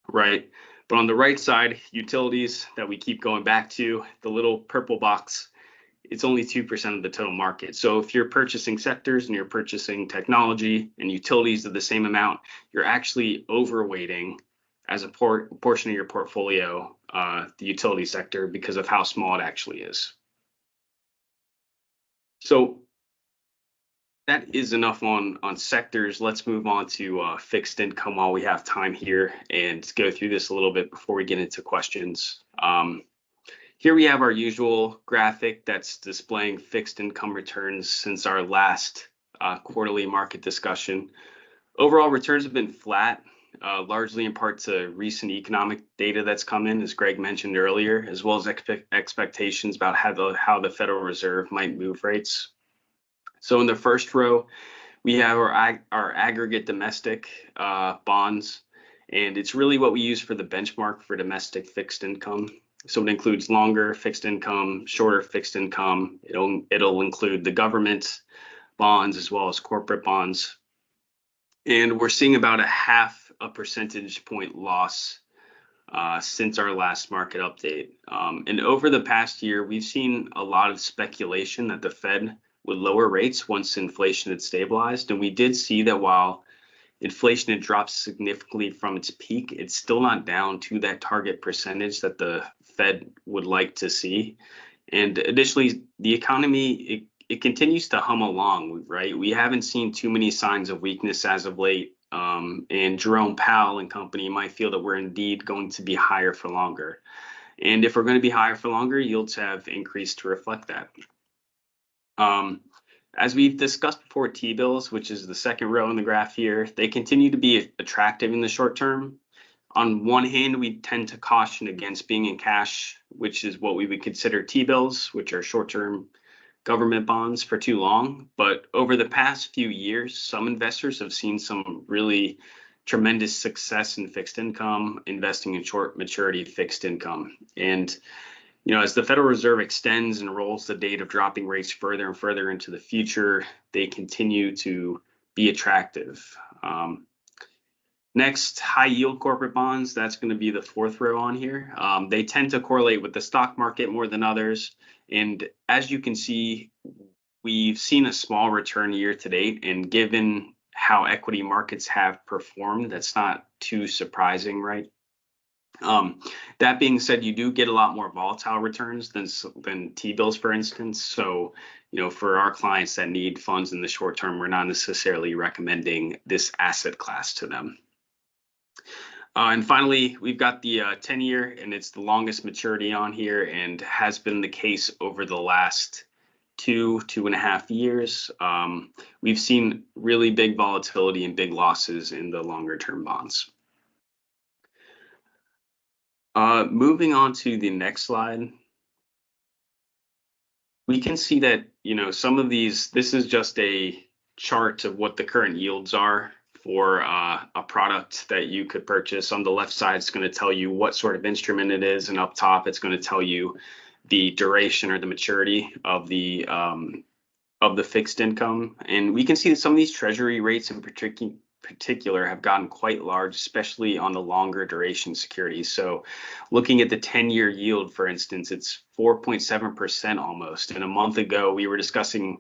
right? But on the right side, utilities that we keep going back to, the little purple box, it's only 2% of the total market. So if you're purchasing sectors and you're purchasing technology and utilities of the same amount, you're actually overweighting as a portion of your portfolio, the utility sector, because of how small it actually is. So that is enough on sectors. Let's move on to fixed income while we have time here and go through this a little bit before we get into questions. Here we have our usual graphic that's displaying fixed income returns since our last quarterly market discussion. Overall returns have been flat, largely in part to recent economic data that's come in, as Greg mentioned earlier, as well as expectations about how the Federal Reserve might move rates. So in the first row, we have our aggregate domestic bonds, and it's really what we use for the benchmark for domestic fixed income. So it includes longer fixed income, shorter fixed income. It'll include the government bonds as well as corporate bonds. And we're seeing about a 0.5 percentage point loss since our last market update. And over the past year, we've seen a lot of speculation that the Fed would lower rates once inflation had stabilized. And we did see that while inflation had dropped significantly from its peak, it's still not down to that target percentage that the Fed would like to see. And additionally, the economy, it continues to hum along, right? We haven't seen too many signs of weakness as of late. And Jerome Powell and company might feel that we're indeed going to be higher for longer. And if we're going to be higher for longer, yields have increased to reflect that. As we've discussed before, T-bills, which is the second row in the graph here, they continue to be attractive in the short term. On one hand, we tend to caution against being in cash, which is what we would consider T-bills, which are short-term government bonds, for too long. But over the past few years, some investors have seen some really tremendous success in fixed income, investing in short maturity fixed income. And as the Federal Reserve extends and rolls the date of dropping rates further and further into the future, they continue to be attractive. Next, high yield corporate bonds, that's going to be the fourth row on here. They tend to correlate with the stock market more than others. And as you can see, we've seen a small return year to date. And given how equity markets have performed, that's not too surprising, right? That being said, you do get a lot more volatile returns than T-bills, for instance. So, for our clients that need funds in the short term, we're not necessarily recommending this asset class to them. And finally, we've got the 10-year, and it's the longest maturity on here and has been the case over the last 2.5 years, we've seen really big volatility and big losses in the longer term bonds. Moving on to the next slide, we can see that, some of these, this is just a chart of what the current yields are for a product that you could purchase. On the left side, it's going to tell you what sort of instrument it is, and up top, it's going to tell you the duration or the maturity of the fixed income. And we can see that some of these treasury rates in particular have gotten quite large, especially on the longer duration securities. So looking at the 10-year yield, for instance, it's 4.7% almost. And a month ago, we were discussing,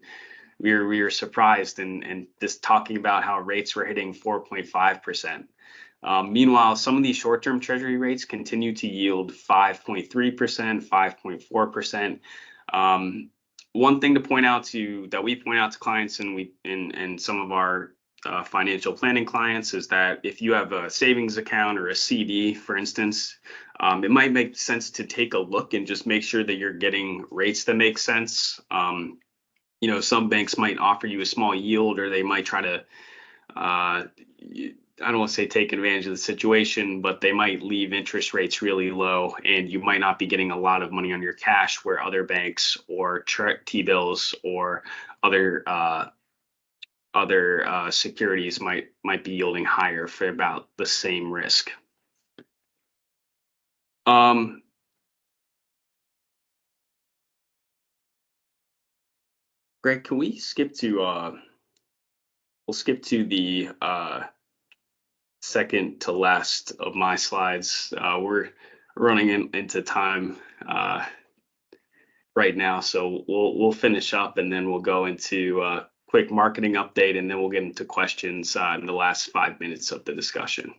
we were surprised and just talking about how rates were hitting 4.5%. Meanwhile, some of these short-term treasury rates continue to yield 5.3%, 5.4%. One thing to point out that we point out to clients and some of our financial planning clients is that if you have a savings account or a CD, for instance, it might make sense to take a look and just make sure that you're getting rates that make sense. Some banks might offer you a small yield, or they might try to, I don't want to say take advantage of the situation, but they might leave interest rates really low, and you might not be getting a lot of money on your cash, where other banks or T-bills or other securities might be yielding higher for about the same risk. Greg, can we skip to we'll skip to the second to last of my slides. We're running into time right now, so we'll finish up, and then we'll go into a quick marketing update, and then we'll get into questions in the last 5 minutes of the discussion.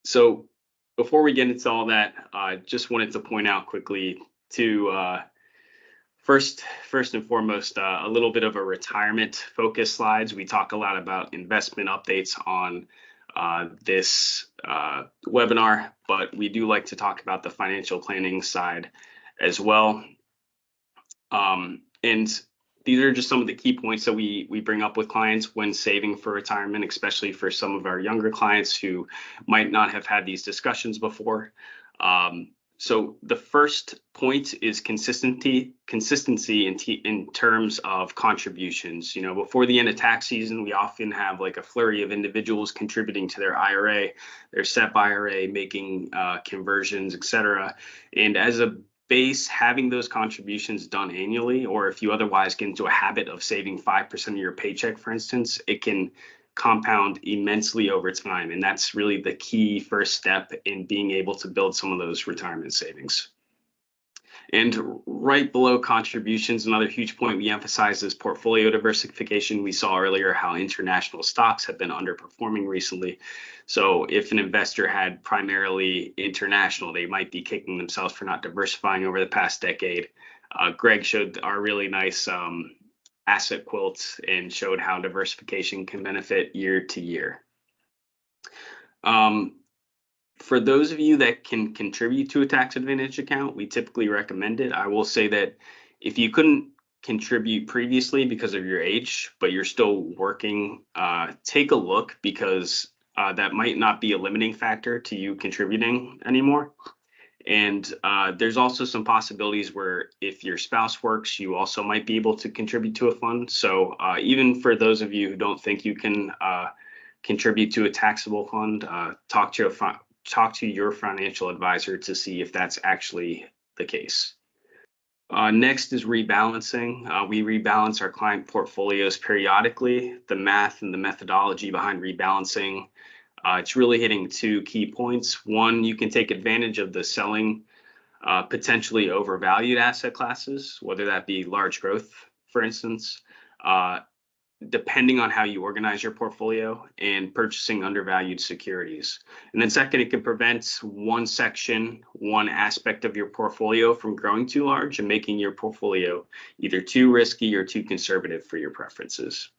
So before we get into all that, I just wanted to point out quickly to first and foremost, a little bit of a retirement focus slides. We talk a lot about investment updates on this webinar, but we do like to talk about the financial planning side as well. And these are just some of the key points that we bring up with clients when saving for retirement, especially for some of our younger clients who might not have had these discussions before. So the first point is consistency in terms of contributions. Before the end of tax season, we often have like a flurry of individuals contributing to their IRA, their SEP IRA, making conversions, etc. And as a base, having those contributions done annually, or if you otherwise get into a habit of saving 5% of your paycheck, for instance, it can compound immensely over time. And that's really the key first step in being able to build some of those retirement savings. And right below contributions, another huge point we emphasize is portfolio diversification. We saw earlier how international stocks have been underperforming recently. So if an investor had primarily international, they might be kicking themselves for not diversifying over the past decade. Greg showed our really nice asset quilts and showed how diversification can benefit year to year. For those of you that can contribute to a tax advantage account, we typically recommend it. I will say that if you couldn't contribute previously because of your age, but you're still working, take a look, because that might not be a limiting factor to you contributing anymore. And there's also some possibilities where if your spouse works, you also might be able to contribute to a fund. So even for those of you who don't think you can contribute to a taxable fund, talk to your financial advisor to see if that's actually the case. Next is rebalancing. We rebalance our client portfolios periodically. The math and the methodology behind rebalancing, it's really hitting two key points. One, you can take advantage of the selling potentially overvalued asset classes, whether that be large growth, for instance, depending on how you organize your portfolio, and purchasing undervalued securities. And then second, it can prevent one aspect of your portfolio from growing too large and making your portfolio either too risky or too conservative for your preferences.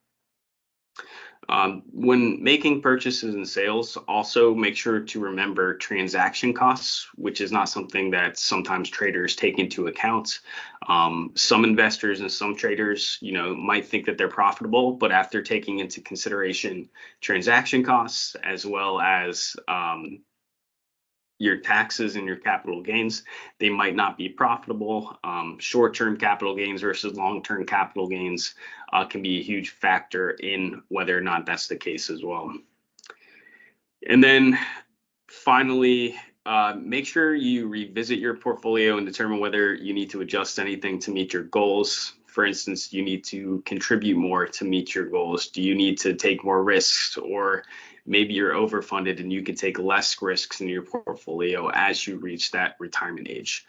When making purchases and sales, also make sure to remember transaction costs, which is not something that sometimes traders take into account. Some investors and some traders, might think that they're profitable, but after taking into consideration transaction costs as well as your taxes and your capital gains, they might not be profitable. Short-term capital gains versus long-term capital gains can be a huge factor in whether or not that's the case as well. And then finally, make sure you revisit your portfolio and determine whether you need to adjust anything to meet your goals. For instance, do you need to contribute more to meet your goals? Do you need to take more risks, or maybe you're overfunded and you can take less risks in your portfolio as you reach that retirement age?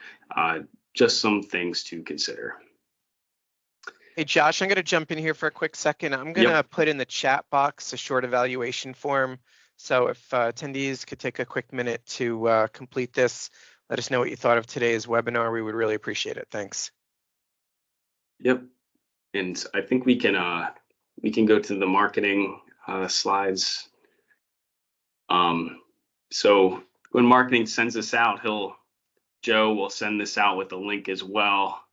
Just some things to consider. Hey, Josh, I'm going to jump in here for a quick second. I'm going to put in the chat box a short evaluation form. So if attendees could take a quick minute to complete this, let us know what you thought of today's webinar. We would really appreciate it. Thanks. Yep. And I think we can go to the marketing slides. So when marketing sends this out, Joe will send this out with a link as well,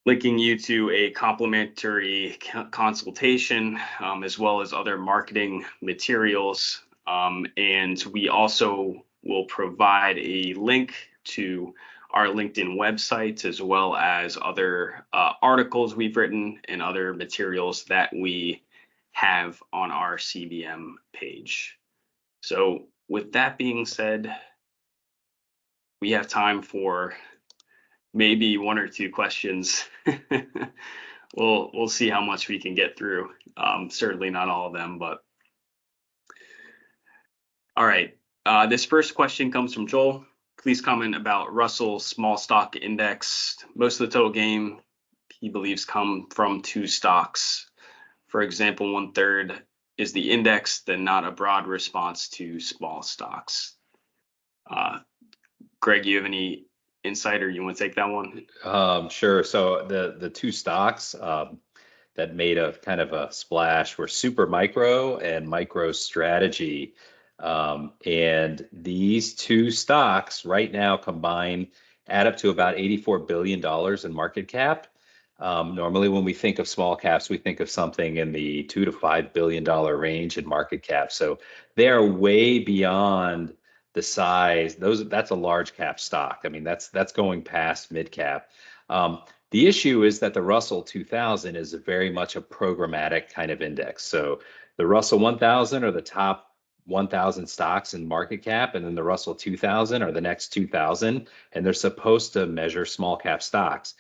linking you to a complimentary consultation, as well as other marketing materials. And we also will provide a link to our LinkedIn website, as well as other articles we've written and other materials that we have on our CBM page. So with that being said, we have time for maybe one or two questions. We'll see how much we can get through. Certainly not all of them, but all right. This first question comes from Joel. Please comment about Russell Small Stock Index. Most of the total gain, he believes, come from two stocks. For example, 1/3 is the index, then not a broad response to small stocks. Greg, you have any insight, or you want to take that one? Sure. So the two stocks that made a kind of a splash were Super Micro and Micro Strategy. And these two stocks right now combined add up to about $84 billion in market cap. Normally, when we think of small caps, we think of something in the $2 to $5 billion range in market cap. So they are way beyond the size. That's a large cap stock. I mean, that's going past mid cap. The issue is that the Russell 2000 is very much a programmatic kind of index. So the Russell 1000 are the top 1,000 stocks in market cap, and then the Russell 2000 are the next 2,000, and they're supposed to measure small cap stocks.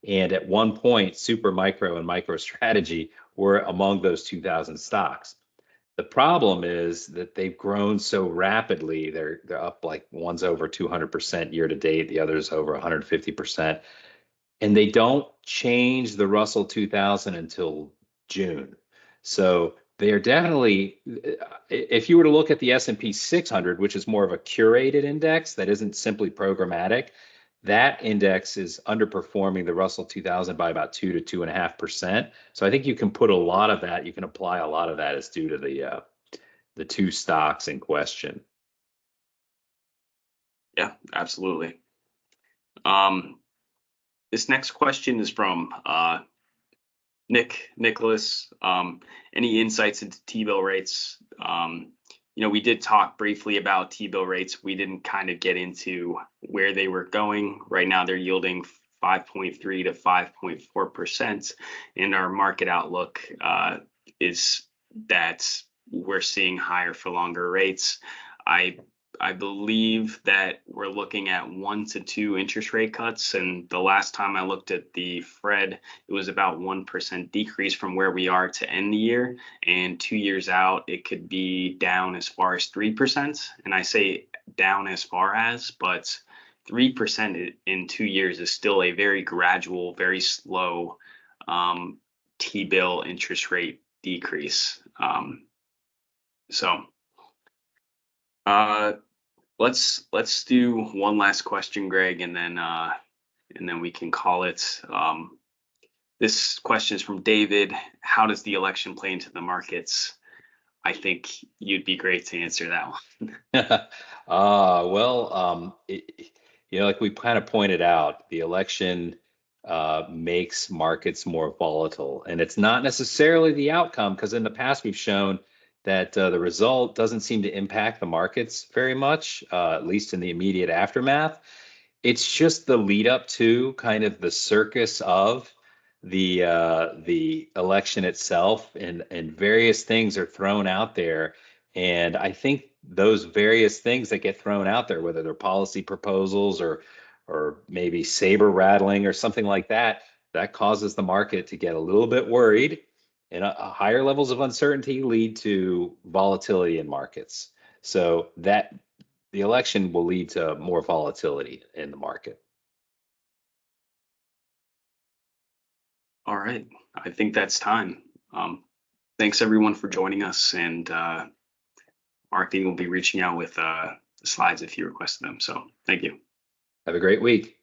And at one point, Super Micro and Micro Strategy were among those 2,000 stocks. The problem is that they've grown so rapidly. They're up, like, one's over 200% year to date, the other's over 150%. And they don't change the Russell 2000 until June. So they are definitely, if you were to look at the S&P 600, which is more of a curated index that isn't simply programmatic, that index is underperforming the Russell 2000 by about 2 to 2.5%. So I think you can put a lot of that, you can apply a lot of that as due to the two stocks in question. Yeah, absolutely. This next question is from Nicholas. Any insights into T-bill rates? We did talk briefly about T-bill rates. We didn't kind of get into where they were going. Right now, they're yielding 5.3 to 5.4%. And our market outlook is that we're seeing higher for longer rates. I believe that we're looking at 1 to 2 interest rate cuts. And the last time I looked at the Fed, it was about 1% decrease from where we are to end the year. And 2 years out, it could be down as far as 3%. And I say down as far as, but 3% in 2 years is still a very gradual, very slow T-bill interest rate decrease. Let's do one last question, Greg, and then we can call it. This question is from David. How does the election play into the markets? I think you'd be great to answer that one. Like we kind of pointed out, the election makes markets more volatile, and it's not necessarily the outcome, because in the past we've shown that the result doesn't seem to impact the markets very much, at least in the immediate aftermath. It's just the lead up to kind of the circus of the election itself, and various things are thrown out there. And I think those various things that get thrown out there, whether they're policy proposals or maybe saber rattling or something like that, that causes the market to get a little bit worried, and higher levels of uncertainty lead to volatility in markets. So that the election will lead to more volatility in the market. All right. I think that's time. Thanks everyone for joining us, and marketing will be reaching out with the slides if you request them. So thank you. Have a great week.